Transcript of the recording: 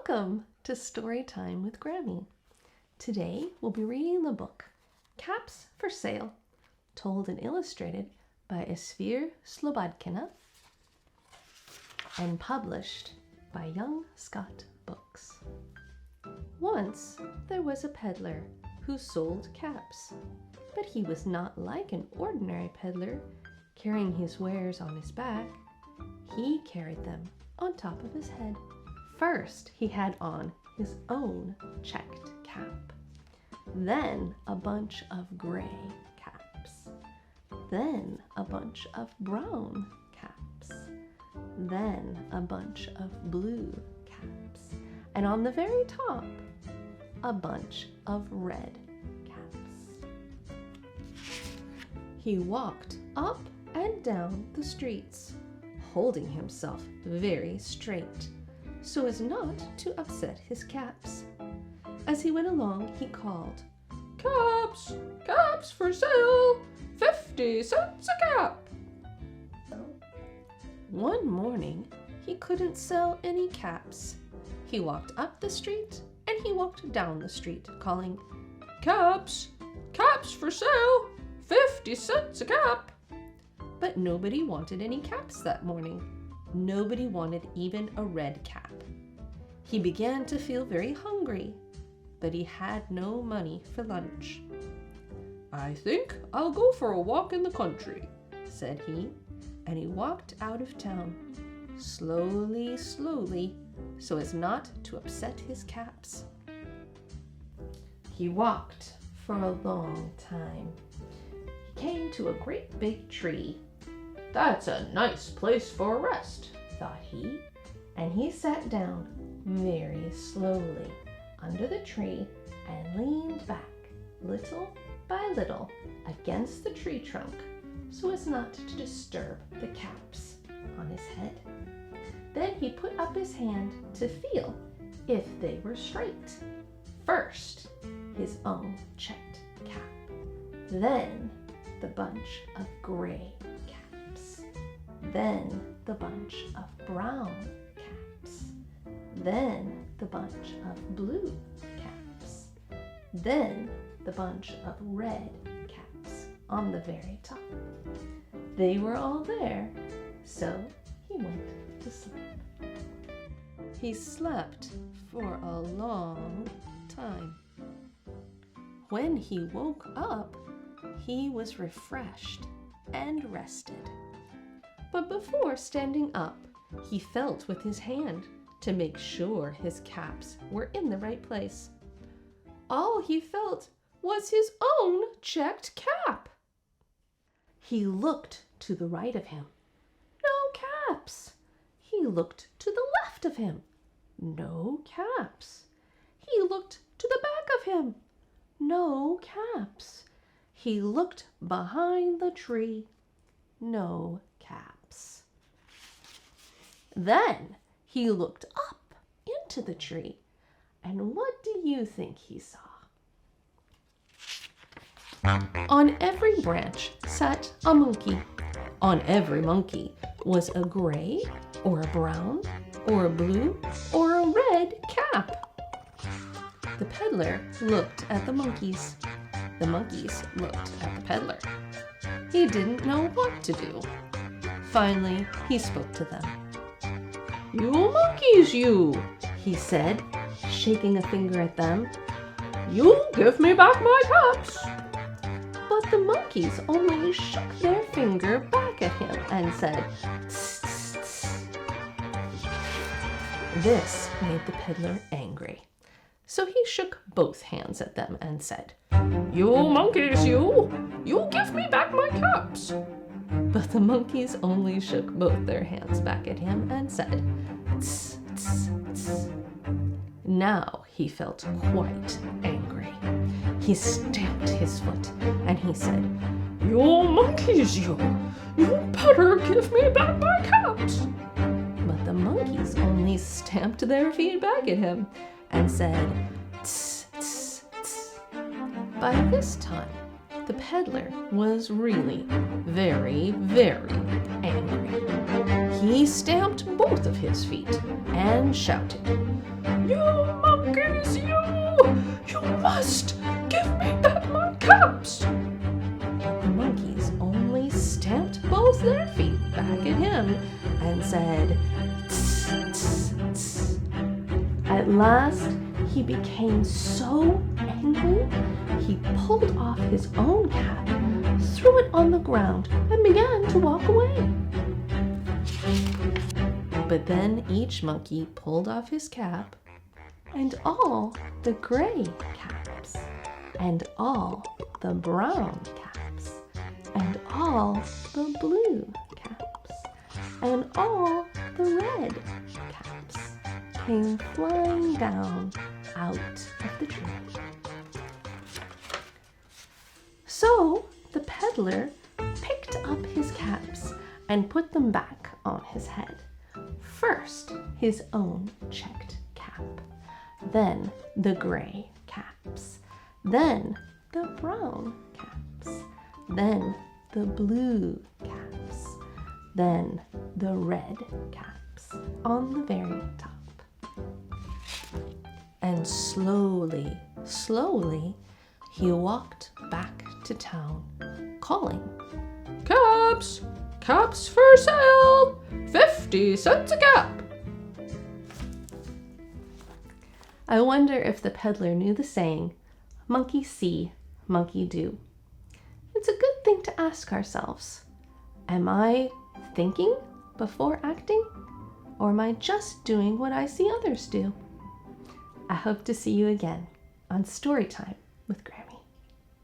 Welcome to Storytime with Grammy. Today we'll be reading the book Caps for Sale, told and illustrated by Esphyr Slobodkina and published by Young Scott Books. Once there was a peddler who sold caps, but he was not like an ordinary peddler carrying his wares on his back. He carried them on top of his head. First, he had on his own checked cap, then a bunch of gray caps, then a bunch of brown caps, then a bunch of blue caps, and on the very top, a bunch of red caps. He walked up and down the streets, holding himself very straight, so as not to upset his caps. As he went along, he called, "Caps! Caps for sale! 50 cents a cap!" One morning, he couldn't sell any caps. He walked up the street and he walked down the street, calling, "Caps! Caps for sale! 50 cents a cap!" But nobody wanted any caps that morning. Nobody wanted even a red cap. He began to feel very hungry, but he had no money for lunch. "I think I'll go for a walk in the country," said he, and he walked out of town, slowly, slowly, so as not to upset his caps. He walked for a long time. He came to a great big tree. "That's a nice place for a rest," thought he, and he sat down very slowly under the tree and leaned back little by little against the tree trunk so as not to disturb the caps on his head. Then he put up his hand to feel if they were straight. First, his own checked cap, then the bunch of gray caps, then the bunch of brown caps, then the bunch of blue caps, then the bunch of red caps on the very top. They were all there, so he went to sleep. He slept for a long time. When he woke up, he was refreshed and rested. But before standing up, he felt with his hand to make sure his caps were in the right place. All he felt was his own checked cap. He looked to the right of him. No caps. He looked to the left of him. No caps. He looked to the back of him. No caps. He looked behind the tree. No caps. Then he looked up into the tree, and what do you think he saw? On every branch sat a monkey. On every monkey was a gray, or a brown, or a blue, or a red cap. The peddler looked at the monkeys. The monkeys looked at the peddler. He didn't know what to do. Finally, he spoke to them. "You monkeys, you," he said, shaking a finger at them. "You give me back my caps." But the monkeys only shook their finger back at him and said, "Tss, tss, tss." This made the peddler angry. So he shook both hands at them and said, "You monkeys, you give me back my caps." But the monkeys only shook both their hands back at him and said, "Tss, tss, tss." Now he felt quite angry. He stamped his foot and he said, "You monkeys, you better give me back my caps." But the monkeys only stamped their feet back at him and said, "Tss, tss, tss." By this time, The peddler was really very, very angry. He stamped both of his feet and shouted, "You monkeys, you! You must give me back my caps!" But the monkeys only stamped both their feet back at him and said, "Tss, tss, tss." At last, he became so angry, he pulled off his own cap, threw it on the ground, and began to walk away. But then each monkey pulled off his cap, and all the gray caps, and all the brown caps, and all the blue caps, and all the red caps came flying down out of the tree. So the peddler picked up his caps and put them back on his head. First, his own checked cap, then the gray caps, then the brown caps, then the blue caps, then the red caps on the very top. And slowly, slowly, he walked back to town, calling, "Caps! Caps for sale! 50 cents a cap!" I wonder if the peddler knew the saying, "Monkey see, monkey do." It's a good thing to ask ourselves, am I thinking before acting? Or am I just doing what I see others do? I hope to see you again on Storytime with Grammy.